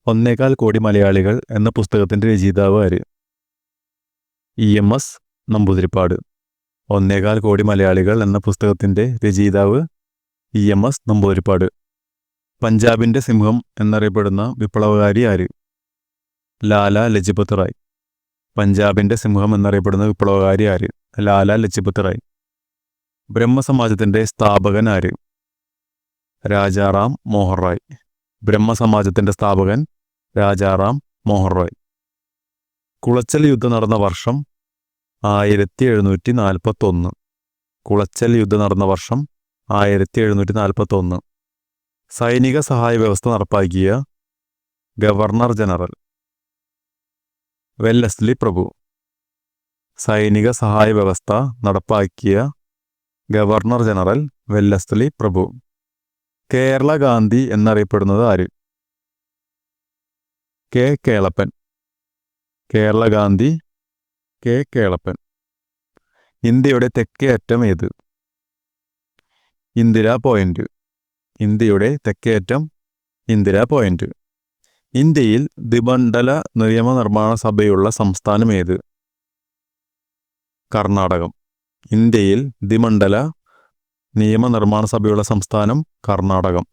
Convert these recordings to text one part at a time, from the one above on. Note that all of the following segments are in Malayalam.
ഒന്നേകാൽ കോടി മലയാളികൾ എന്ന പുസ്തകത്തിൻ്റെ രചയിതാവ് ആര്? EMS നമ്പൂതിരിപ്പാട്. ഒന്നേകാൽ കോടി മലയാളികൾ എന്ന പുസ്തകത്തിൻ്റെ രചയിതാവ് EMS നമ്പൂതിരിപ്പാട്. പഞ്ചാബിൻ്റെ സിംഹം എന്നറിയപ്പെടുന്ന വിപ്ലവകാരി ആര്? ലാല ലജ്പത് റായ്. പഞ്ചാബിൻ്റെ സിംഹം എന്നറിയപ്പെടുന്ന വിപ്ലവകാരി ആര്? ലാല ലജ്പത് റായ്. ബ്രഹ്മസമാജത്തിൻ്റെ സ്ഥാപകൻ ആര്? രാജാറാം മോഹൻ റായ്. ബ്രഹ്മസമാജത്തിൻ്റെ സ്ഥാപകൻ രാജാറാം മോഹൻ റായ്. കുളച്ചൽ യുദ്ധം നടന്ന വർഷം 1741. കുളച്ചൽ യുദ്ധം നടന്ന വർഷം 1741. സൈനിക സഹായ വ്യവസ്ഥ നടപ്പാക്കിയ ഗവർണർ ജനറൽ? വെല്ലസ്ലി പ്രഭു. സൈനിക സഹായ വ്യവസ്ഥ നടപ്പാക്കിയ ഗവർണർ ജനറൽ വെല്ലസ്ലി പ്രഭു. കേരള ഗാന്ധി എന്നറിയപ്പെടുന്നത് ആര്? കെ കേളപ്പൻ. കേരള ഗാന്ധി കെ കേളപ്പൻ. ഇന്ത്യയുടെ തെക്കേ അറ്റം ഏത്? ഇന്ദിരാ പോയിന്റ്. ഇന്ത്യയുടെ തെക്കേ അറ്റം ഇന്ദിരാ പോയിന്റ്. ഇന്ത്യയിൽ ദ്വിമണ്ഡല നിയമനിർമ്മാണ സഭയുള്ള സംസ്ഥാനം ഏത്? കർണാടകം. ഇന്ത്യയിൽ ദ്വിമണ്ഡല നിയമനിർമ്മാണ സഭയുള്ള സംസ്ഥാനം കർണാടകം.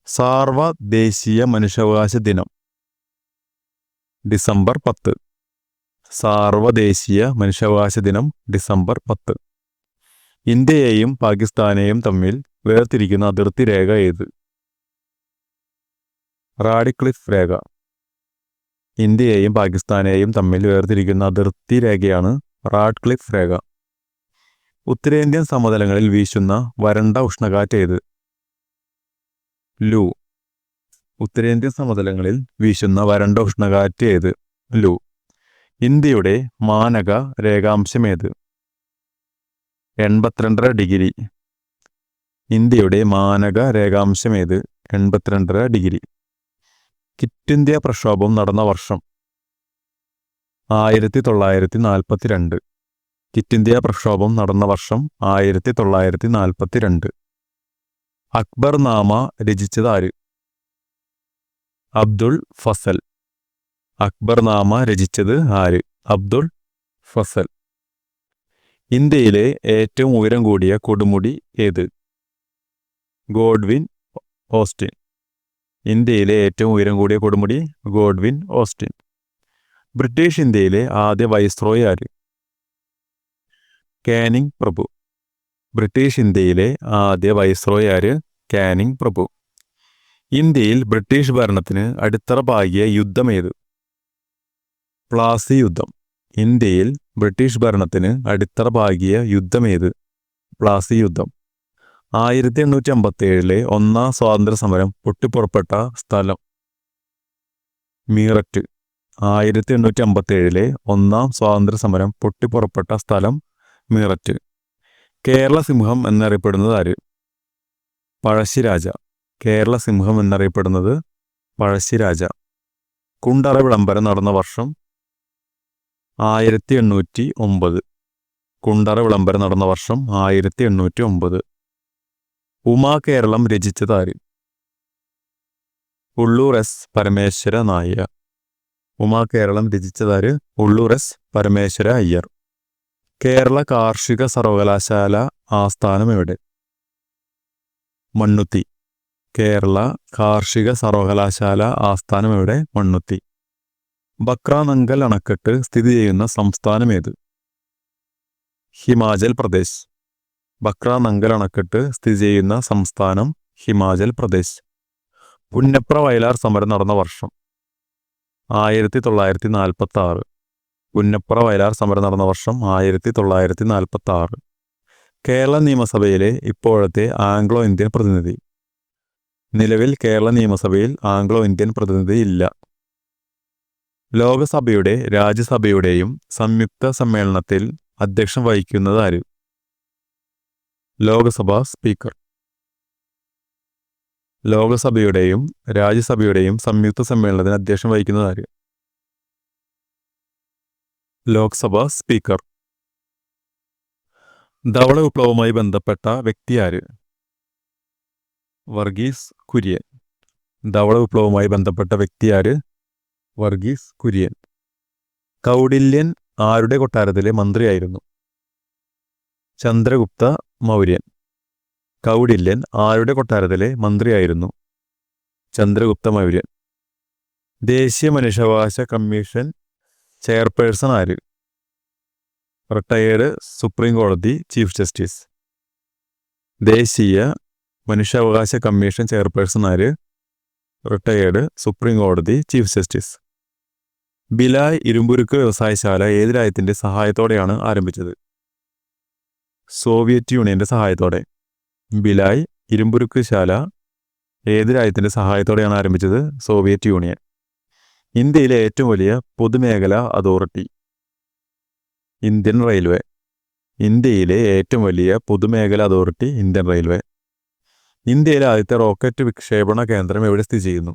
സാർവദേശീയ മനുഷ്യാവകാശ ദിനം ഡിസംബർ 10. സാർവദേശീയ മനുഷ്യാവകാശ ദിനം ഡിസംബർ 10. ഇന്ത്യയെയും പാകിസ്ഥാനെയും തമ്മിൽ വേർതിരിക്കുന്ന അതിർത്തി രേഖ ഏത്? റാഡിക്ലിഫ് രേഖ. ഇന്ത്യയെയും പാകിസ്ഥാനെയും തമ്മിൽ വേർതിരിക്കുന്ന അതിർത്തി രേഖയാണ് റാഡ്ക്ലിഫ് രേഖ. ഉത്തരേന്ത്യൻ സമതലങ്ങളിൽ വീശുന്ന വരണ്ട ഉഷ്ണക്കാറ്റ് ഏത്? ലൂ. ഉത്തരേന്ത്യൻ സമതലങ്ങളിൽ വീശുന്ന വരണ്ട ഉഷ്ണക്കാറ്റ് ഏത്? ലൂ. ഇന്ത്യയുടെ മാനക രേഖാംശം ഏത്? 82.5 ഡിഗ്രി. ഇന്ത്യയുടെ മാനക രേഖാംശം ഏത്? 82.5 ഡിഗ്രി. ക്വിറ്റ് ഇന്ത്യ പ്രക്ഷോഭം നടന്ന വർഷം 1942. ക്വിറ്റ് ഇന്ത്യ പ്രക്ഷോഭം നടന്ന വർഷം 1942. അക്ബർ നാമ രചിച്ചത് ആര്? അബ്ദുൾ ഫസൽ. അക്ബർ നാമ രചിച്ചത് ആര്? അബ്ദുൾ ഫസൽ. ഇന്ത്യയിലെ ഏറ്റവും ഉയരം കൂടിയ കൊടുമുടി ഏത്? Godwin Austin. ഇന്ത്യയിലെ ഏറ്റവും ഉയരം കൂടിയ കൊടുമുടി ഗോഡ്വിൻ ഓസ്റ്റിൻ. ബ്രിട്ടീഷ് ഇന്ത്യയിലെ ആദ്യ വൈസ്രോയി ആര്? കാനിങ് പ്രഭു. ബ്രിട്ടീഷ് ഇന്ത്യയിലെ ആദ്യ വൈസ്രോയി ആര്? കാനിങ് പ്രഭു. ഇന്ത്യയിൽ ബ്രിട്ടീഷ് ഭരണത്തിന് അടിത്തറ പാകിയ യുദ്ധം ഏത്? പ്ലാസി യുദ്ധം. ഇന്ത്യയിൽ ബ്രിട്ടീഷ് ഭരണത്തിന് അടിത്തറ പാകിയ യുദ്ധം ഏത്? പ്ലാസി യുദ്ധം. 1857 ഒന്നാം സ്വാതന്ത്ര്യ സമരം പൊട്ടിപ്പുറപ്പെട്ട സ്ഥലം? മീററ്റ്. 1857 ഒന്നാം സ്വാതന്ത്ര്യ സമരം പൊട്ടിപ്പുറപ്പെട്ട സ്ഥലം മീററ്റ്. കേരള സിംഹം എന്നറിയപ്പെടുന്നത് ആര്? പഴശ്ശിരാജ. കേരള സിംഹം എന്നറിയപ്പെടുന്നത് പഴശ്ശിരാജ. കുണ്ടറ വിളംബരം നടന്ന വർഷം 1809. കുണ്ടറ വിളംബരം നടന്ന വർഷം 1809. ഉമാ കേരളം രചിച്ചത് ആര്? ഉള്ളൂർ എസ് പരമേശ്വര നായർ. ഉമാ കേരളം രചിച്ചതാര്? ഉള്ളൂർ എസ് പരമേശ്വര അയ്യർ. കേരള കാർഷിക സർവകലാശാല ആസ്ഥാനം എവിടെ? മണ്ണുത്തി. കേരള കാർഷിക സർവകലാശാല ആസ്ഥാനം എവിടെ? മണ്ണുത്തി. ബക്രാനങ്കൽ അണക്കെട്ട് സ്ഥിതി ചെയ്യുന്ന സംസ്ഥാനം ഏത്? ഹിമാചൽ പ്രദേശ്. ബക്രാനങ്കൽ അണക്കെട്ട് സ്ഥിതി ചെയ്യുന്ന സംസ്ഥാനം ഹിമാചൽ പ്രദേശ്. പുന്നപ്ര വയലാർ സമരം നടന്ന വർഷം 1946. പുന്നപ്ര വയലാർ സമരം നടന്ന വർഷം 1946. കേരള നിയമസഭയിലെ ഇപ്പോഴത്തെ ആംഗ്ലോ ഇന്ത്യൻ പ്രതിനിധി? നിലവിൽ കേരള നിയമസഭയിൽ ആംഗ്ലോ ഇന്ത്യൻ പ്രതിനിധി ഇല്ല. ലോകസഭയുടെ രാജ്യസഭയുടെയും സംയുക്ത സമ്മേളനത്തിൽ അധ്യക്ഷം വഹിക്കുന്നത് ആര്? ലോകസഭാ സ്പീക്കർ. ലോകസഭയുടെയും രാജ്യസഭയുടെയും സംയുക്ത സമ്മേളനത്തിന് അധ്യക്ഷം വഹിക്കുന്നത് ആര്? ലോക്സഭാ സ്പീക്കർ. ധവള വിപ്ലവവുമായി ബന്ധപ്പെട്ട വ്യക്തി ആര്? വർഗീസ് കുര്യൻ. ധവള വിപ്ലവവുമായി ബന്ധപ്പെട്ട വ്യക്തി ആര്? വർഗീസ് കുര്യൻ. കൗടില്യൻ ആരുടെ കൊട്ടാരത്തിലെ മന്ത്രിയായിരുന്നു? ചന്ദ്രഗുപ്ത മൗര്യൻ. കൗടില്യൻ ആരുടെ കൊട്ടാരത്തിലെ മന്ത്രിയായിരുന്നു? ചന്ദ്രഗുപ്ത മൗര്യൻ. ദേശീയ മനുഷ്യാവകാശ കമ്മീഷൻ ചെയർപേഴ്സൺ ആര്? റിട്ടയേർഡ് സുപ്രീം കോടതി ചീഫ് ജസ്റ്റിസ്. ദേശീയ മനുഷ്യാവകാശ കമ്മീഷൻ ചെയർപേഴ്സൺ ആര്? റിട്ടയേർഡ് സുപ്രീം കോടതി ചീഫ് ജസ്റ്റിസ്. ഭിലായ് ഇരുമ്പുരുക്ക് വ്യവസായശാല ഏത് രാജ്യത്തിൻ്റെ സഹായത്തോടെയാണ് ആരംഭിച്ചത്? സോവിയറ്റ് യൂണിയൻ്റെ സഹായത്തോടെ. ഭിലായ് ഇരുമ്പുരുക്ക് ശാല ഏത് രാജ്യത്തിൻ്റെ സഹായത്തോടെയാണ് ആരംഭിച്ചത്? Soviet union. ഇന്ത്യയിലെ ഏറ്റവും വലിയ പൊതുമേഖലാ അതോറിറ്റി? Indian railway. ഇന്ത്യയിലെ ഏറ്റവും വലിയ പൊതുമേഖലാ അതോറിറ്റി ഇന്ത്യൻ റെയിൽവേ. ഇന്ത്യയിലെ ആദ്യത്തെ റോക്കറ്റ് വിക്ഷേപണ കേന്ദ്രം എവിടെ സ്ഥിതി ചെയ്യുന്നു?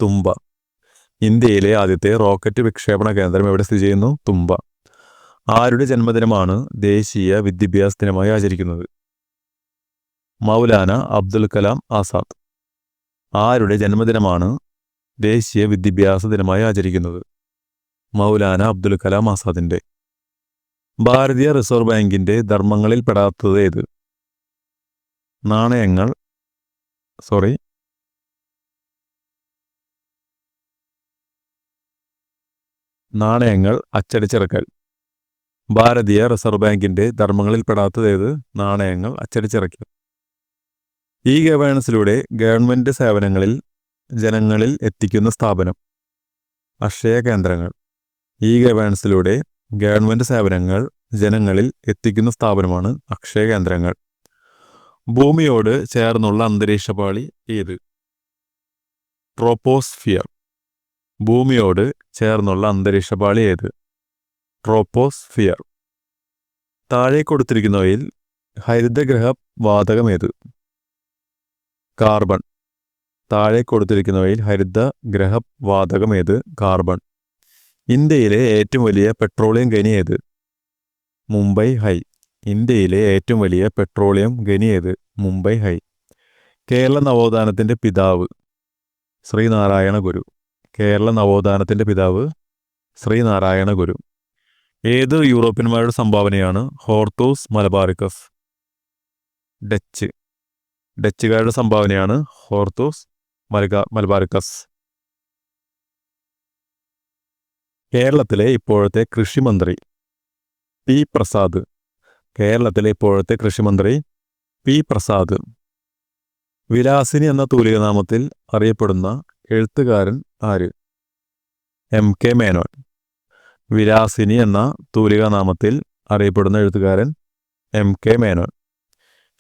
തുമ്പ. ഇന്ത്യയിലെ ആദ്യത്തെ റോക്കറ്റ് വിക്ഷേപണ കേന്ദ്രം എവിടെ സ്ഥിതി ചെയ്യുന്നു? തുമ്പ. ആരുടെ ജന്മദിനമാണ് ദേശീയ വിദ്യാഭ്യാസ ദിനമായി ആചരിക്കുന്നത്? മൗലാന അബ്ദുൽ കലാം ആസാദ്. ആരുടെ ജന്മദിനമാണ് ദേശീയ വിദ്യാഭ്യാസ ദിനമായി ആചരിക്കുന്നത്? മൗലാന അബ്ദുൽ കലാം ആസാദിൻ്റെ. ഭാരതീയ റിസർവ് ബാങ്കിൻ്റെ ധർമ്മങ്ങളിൽ പെടാത്തത് ഏത്? നാണയങ്ങൾ അച്ചടിച്ചിറക്കൽ. ഭാരതീയ റിസർവ് ബാങ്കിൻ്റെ ധർമ്മങ്ങളിൽ പെടാത്തത് ഏത്? നാണയങ്ങൾ അച്ചടിച്ചിറക്കൽ. ഇ ഗവേണൻസിലൂടെ ഗവൺമെൻറ് സേവനങ്ങളിൽ ജനങ്ങളിൽ എത്തിക്കുന്ന സ്ഥാപനം? അക്ഷയ കേന്ദ്രങ്ങൾ. ഇ ഗവേണൻസിലൂടെ ഗവൺമെൻറ് സേവനങ്ങൾ ജനങ്ങളിൽ എത്തിക്കുന്ന സ്ഥാപനമാണ് അക്ഷയ കേന്ദ്രങ്ങൾ. ഭൂമിയോട് ചേർന്നുള്ള അന്തരീക്ഷപാളി ഏത്? ട്രോപ്പോസ്ഫിയർ. ഭൂമിയോട് ചേർന്നുള്ള അന്തരീക്ഷപാളി ഏത്? ട്രോപ്പോസ്ഫിയർ. താഴെ കൊടുത്തിരിക്കുന്നവയിൽ ഹരിതഗ്രഹ വാതകം ഏത്? കാർബൺ. താഴെ കൊടുത്തിരിക്കുന്നവയിൽ ഹരിതഗ്രഹ വാതകം ഏത്? കാർബൺ. ഇന്ത്യയിലെ ഏറ്റവും വലിയ പെട്രോളിയം ഖനി ഏത്? മുംബൈ ഹൈ. ഇന്ത്യയിലെ ഏറ്റവും വലിയ പെട്രോളിയം ഖനി ഏത്? മുംബൈ ഹൈ. കേരള നവോത്ഥാനത്തിൻ്റെ പിതാവ്? ശ്രീനാരായണ ഗുരു. കേരള നവോത്ഥാനത്തിൻ്റെ പിതാവ് ശ്രീനാരായണ ഗുരു. ഏത് യൂറോപ്യന്മാരുടെ സംഭാവനയാണ് ഹോർത്തൂസ് മലബാറിക്കസ്? ഡച്ചുകാരുടെ സംഭാവനയാണ് ഹോർത്തൂസ് മലബാറിക്കസ്. കേരളത്തിലെ ഇപ്പോഴത്തെ കൃഷിമന്ത്രി? പി പ്രസാദ്. കേരളത്തിലെ ഇപ്പോഴത്തെ കൃഷിമന്ത്രി പി പ്രസാദ്. വിലാസിനി എന്ന തൂലികാനാമത്തിൽ അറിയപ്പെടുന്ന എഴുത്തുകാരൻ ആര്? M K Menon. വിലാസിനി എന്ന തൂലികാനാമത്തിൽ അറിയപ്പെടുന്ന എഴുത്തുകാരൻ എം കെ മേനോൻ.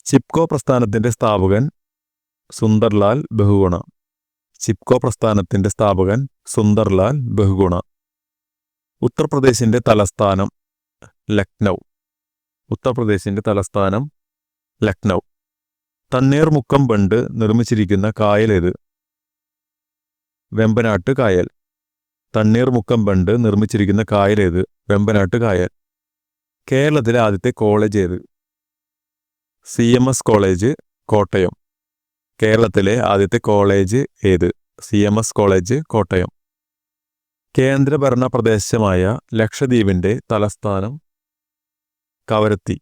ചിപ്കോ പ്രസ്ഥാനത്തിൻ്റെ സ്ഥാപകൻ സുന്ദർലാൽ ബഹുഗുണ. ചിപ്കോ പ്രസ്ഥാനത്തിൻ്റെ സ്ഥാപകൻ സുന്ദർലാൽ ബഹുഗുണ. ഉത്തർപ്രദേശിൻ്റെ തലസ്ഥാനം ലക്നൗ. ഉത്തർപ്രദേശിൻ്റെ തലസ്ഥാനം ലക്നൗ. തണ്ണീർമുക്കം ബണ്ട് നിർമ്മിച്ചിരിക്കുന്ന കായൽ ഏത്? വെമ്പനാട്ട് കായൽ. തണ്ണീർമുക്കം ബണ്ട് നിർമ്മിച്ചിരിക്കുന്ന കായൽ ഏത്? വെമ്പനാട്ട് കായൽ. കേരളത്തിലെ ആദ്യത്തെ കോളേജ് ഏത്? CMS college, Kottayam. കേരളത്തിലെ ആദ്യത്തെ കോളേജ് ഏത്? CMS college, Kottayam. കേന്ദ്രഭരണ പ്രദേശമായ ലക്ഷദ്വീപിൻ്റെ തലസ്ഥാനം കവരത്തി.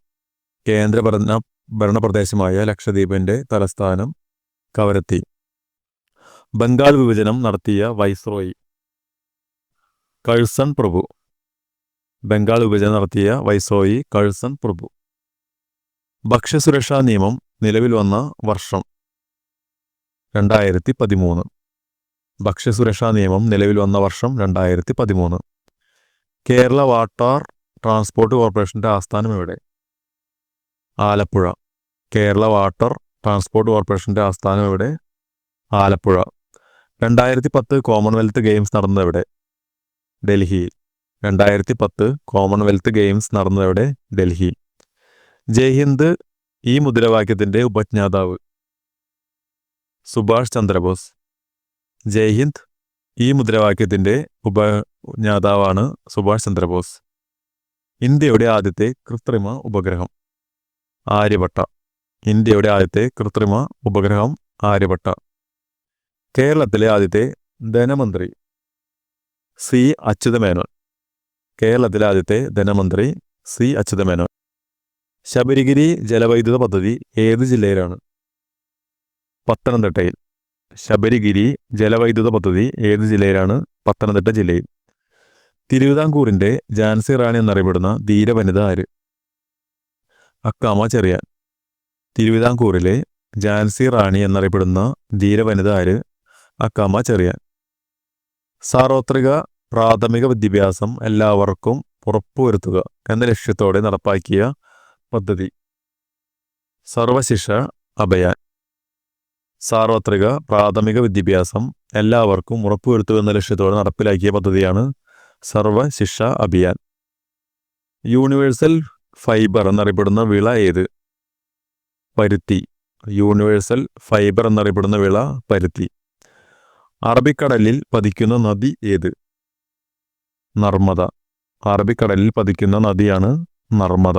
കേന്ദ്രഭരണ പ്രദേശമായ ലക്ഷദ്വീപിൻ്റെ തലസ്ഥാനം കവരത്തി. ബംഗാൾ വിഭജനം നടത്തിയ വൈസ്രോയി? കഴ്സൺ പ്രഭു. ബംഗാൾ വിഭജനം നടത്തിയ വൈസ്രോയി കഴ്സൺ പ്രഭു. ഭക്ഷ്യസുരക്ഷാ നിയമം നിലവിൽ വന്ന വർഷം? 2013. ഭക്ഷ്യസുരക്ഷാ നിയമം നിലവിൽ വന്ന വർഷം 2013. കേരള വാട്ടർ ട്രാൻസ്പോർട്ട് കോർപ്പറേഷൻ്റെ ആസ്ഥാനം എവിടെ? ആലപ്പുഴ. കേരള വാട്ടർ ട്രാൻസ്പോർട്ട് കോർപ്പറേഷൻ്റെ ആസ്ഥാനം എവിടെ? ആലപ്പുഴ. 2010 കോമൺവെൽത്ത് ഗെയിംസ് നടന്നത് എവിടെ? ഡൽഹിയിൽ. 2010 കോമൺവെൽത്ത് ഗെയിംസ് നടന്നതെവിടെ? ഡൽഹി. ജയ് ഹിന്ദ് ഈ മുദ്രാവാക്യത്തിൻ്റെ ഉപജ്ഞാതാവ്? സുഭാഷ് ചന്ദ്രബോസ്. ജയ് ഹിന്ദ് ഈ മുദ്രാവാക്യത്തിൻ്റെ ഉപജ്ഞാതാവാണ് സുഭാഷ് ചന്ദ്രബോസ്. ഇന്ത്യയുടെ ആദ്യത്തെ കൃത്രിമ ഉപഗ്രഹം? ആര്യഭട്ട. ഇന്ത്യയുടെ ആദ്യത്തെ കൃത്രിമ ഉപഗ്രഹം ആര്യഭട്ട. കേരളത്തിലെ ആദ്യത്തെ ധനമന്ത്രി സി അച്യുതമേനോൻ. കേരളത്തിലെ ആദ്യത്തെ ധനമന്ത്രി സി അച്യുതമേനോൻ. ശബരിഗിരി ജലവൈദ്യുത പദ്ധതി ഏത് ജില്ലയിലാണ്? പത്തനംതിട്ടയിൽ. ശബരിഗിരി ജലവൈദ്യുത പദ്ധതി ഏത് ജില്ലയിലാണ്? പത്തനംതിട്ട ജില്ലയിൽ. തിരുവിതാംകൂറിന്റെ ഝാൻസി റാണി എന്നറിയപ്പെടുന്ന ധീരവനിത ആര്? അക്കാമ ചെറിയാൻ. തിരുവിതാംകൂറിലെ ഝാൻസി റാണി എന്നറിയപ്പെടുന്ന ധീരവനിത ആര്? അക്കാമ ചെറിയാൻ. സാർവത്രിക പ്രാഥമിക വിദ്യാഭ്യാസം എല്ലാവർക്കും ഉറപ്പുവരുത്തുക എന്ന ലക്ഷ്യത്തോടെ നടപ്പാക്കിയ പദ്ധതി സർവശിക്ഷ അഭിയാൻ. സാർവത്രിക പ്രാഥമിക വിദ്യാഭ്യാസം എല്ലാവർക്കും ഉറപ്പുവരുത്തുക എന്ന ലക്ഷ്യത്തോടെ നടപ്പിലാക്കിയ പദ്ധതിയാണ് സർവശിക്ഷ അഭിയാൻ. യൂണിവേഴ്സൽ ഫൈബർ എന്നറിയപ്പെടുന്ന വിള ഏത്? പരുത്തി. യൂണിവേഴ്സൽ ഫൈബർ എന്നറിയപ്പെടുന്ന വിള പരുത്തി. അറബിക്കടലിൽ പതിക്കുന്ന നദി ഏത്? നർമ്മദ. അറബിക്കടലിൽ പതിക്കുന്ന നദിയാണ് നർമ്മദ.